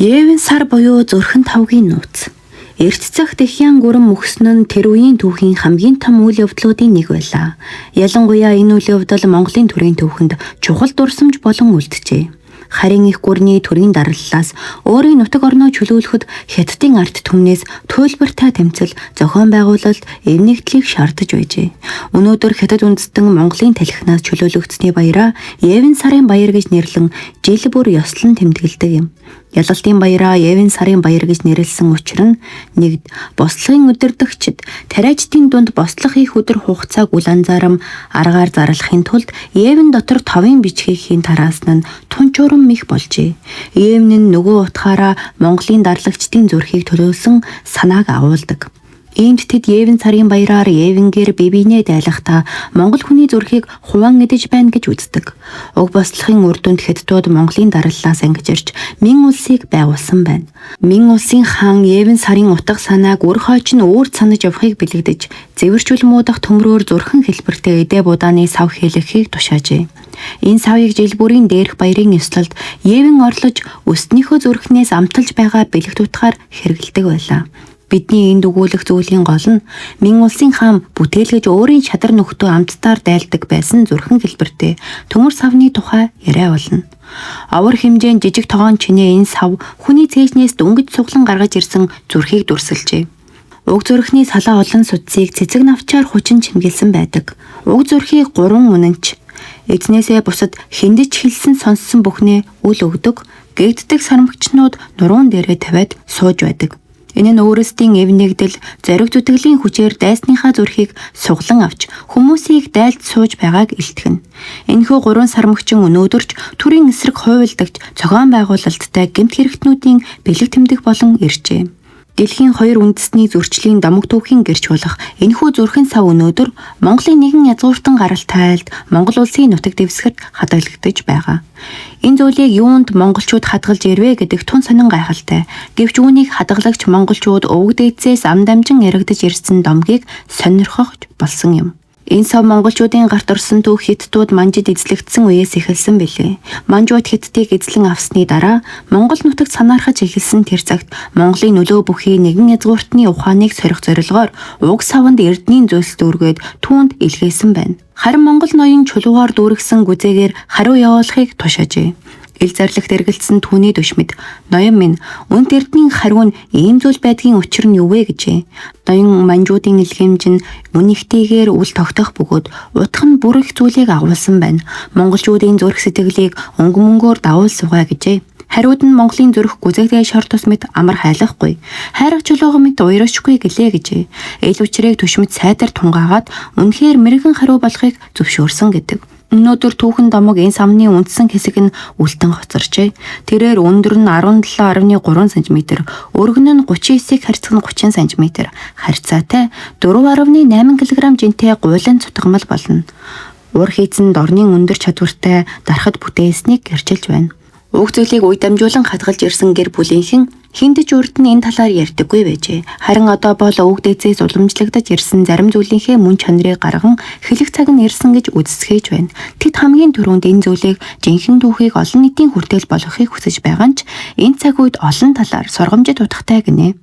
Евен сар буюу зүрхэн тавгийн нууц. Эрт цагт Эхян гүрэн мөхсөн нь тэр үеийн түүхийн хамгийн том үйл явдлуудын нэг байлаа. Ялангуяа энэ үйл явдал Монголын төрийн түүхэнд чухал дурсамж болон үлджээ. Харин их гүрний төрийн дараллаас өөрийн нутаг орноо чөлөөлөхөд Хятадын ард түмнээс туйлбартай тэмцэл зохион байгуулалт эвнэгдлийг шаардаж байжээ. Өнөөдөр Хятад үндэстэн Монголын талхинаас чөлөөлөгдсөний баяраа Евен сарын баяр гэж нэрлэн жил бүр ёслон тэмдэглэдэг юм. Ялалтын баяраа Евен сарын баяр гэж нэрлсэн учир нь нэгд бослогын удирдагчид тариачдын дунд бослого хийх өдөр хугацааг үл анзаарам аргаар зарлахын тулд Евен дотор товын бичгийг хийн тараасан нь тунчууран их болжээ. Евен нь нөгөө утгаараа Монголын дарлагчдын зүрхийг төлөөлсөн санааг агуулдаг. Иймд тэд Евен сарын баяраар Евенгээр бие биенээ дайлахдаа Монгол хүний зүрхийг хуваан идэж байна гэж үздэг. Уг бослохын үр дүнд Хятадууд Монголын дараллаас ангижирч Мин улсыг байгуулсан байна. Мин улсын хаан Евен сарын утга санааг үр хойч нь өөрт санаж явахыг бэлэгдэж зэвэрч улмуудах төмрөөр зүрхэн хэлбэртэй эдээ будааны сав хэлэхийг тушаажээ. Энэ савыг жил бүрийн дээрх баярын ёслолд Евен орлож өстнийхөө зүрхнээс амталж байгаа бэлэгт утгаар хэрэгэлдэг байлаа. Бидний энд өгүүлэх зүйлийн гол нь Мин улсын хаан бүтээлгэж өөрийн чадар нөхдөө амттаар дайлдаг байсан зүрхэн хэлбэртэй төмөр савны тухай яриа болно. Авар хэмжээнд жижиг тогоон чинээ энэ сав хүний цээжнээс дөнгөж суглан гаргаж ирсэн зүрхийг дүрсэлжээ. Уг зүрхний салаа олон судсыг цэцэг навчаар хучин чимгэлсэн байдаг. Уг зүрхийг 3 үнэнч эзнээсээ бусад хиндэж хилсэн сонссон бүхнээ үл өгдөг, гэгддэг сармагчнууд нуруунд дээрээ тавиад сууж байдаг. Энэ нь өөрсдийн эвнэгдэл зориг зүтгэлийн хүчээр дайсныхаа зүрхийг суглан авч хүмүүсийг дайлж сууж байгааг илтгэнэ. Энэхүү 3 сармагчин өнөөдөрч төрийн эсрэг хуйлдагч зохион байгуулалттай гэмт хэрэгтнүүдийн бэлэг тэмдэг болон иржээ. Дэлхийн 2 үндэстний зөрчлийн домог түүхийн гэрч болох энэхүү зүрхэн сав өнөөдөр Монголын нэгэн язгууртан гаралтай айлд Монгол улсын нутаг дэвсгэрт хадгалагдаж байгаа. Энэ зүйлийг юунд монголчууд хадгалж ирвэ гэдэг тун сонин гайхалтай. Гэвч үүнийг хадгалагч монголчууд өвөг дээдсээс ам дамжин яригдаж ирсэн домгийг сонирхож болсон юм. Энэ сав монголчуудын гарт орсон түүх Хятадууд манжид эзлэгдсэн үеэс эхэлсэн билээ. Манжууд Хятадыг эзлэн авсны дараа Монгол нутагт санаархаж эхэлсэн тэр цагт Монголын нөлөө бүхий нэгэн язгууртны ухааныг сорих зорилгоор уг саванд эрдэнийн зөөлс дүүргээд түүнд илгээсэн байна. Харин Монгол ноён чулуугаар дүүргсэн гүзээгээр хариу явуулахыг тушаажээ. Ил зарлагт эргэлдсэн түүний дүшмэд ноён минь үнт эрдэнийн хариу нь ийм зүйл байдгийн учир нь юу вэ гэжээ. Ноён манжуудын илгээмж нь үнэхтэйгээр үл тогтох бөгөөд утга нь бүр их зүйлийг агуулсан байна. Монголчуудын зүрх сэтгэлийг өнгө мөнгөөр давуул сугай гэжээ. Хариуд нь Монголын зүрх гүзэгтэй шор тус мэт амар хайлахгүй. Хайрах чулууга мэт уйрашгүй гэлээ гэжээ. Ил учрыг түшмэд сайдар тунгаагаад үнэхээр мэрэгэн хариу болохыг зөвшөөрсөн гэдэг. Өнөөдөр түүхэн домог энэ самны үндсэн хэсэг нь үлдэн хоцорчээ. Тэрээр өндөр нь 17.3 см, өргөн нь 39-ийг харьцах нь 30 см, харьцаатай 4.8 кг жинтэй гуйлан цутгамал болно. Ур хийцэн дорны өндөр чадвартай дарахад бүтээснийг гэрчилж байна. Уг зүйлийг үе дамжуулан хадгалж ирсэн гэр бүлийнхэн хиндэж урд нь энэ талаар ярьдаггүй байжээ. Харин одоо бол уг дээдсээс уламжлагдаж ирсэн зарим зүйлийнхээ мөн чанарыг гарган хэлэх цаг нь ирсэн гэж үзсгээж байна. Тэд хамгийн түрүүнд энэ зүйлийг жинхэнэ түүхийг олон нийтийн хүртэл болгохыг хүсэж байгаа нь ч энэ цаг үед олон талаар сургамжит утгатай гинэ.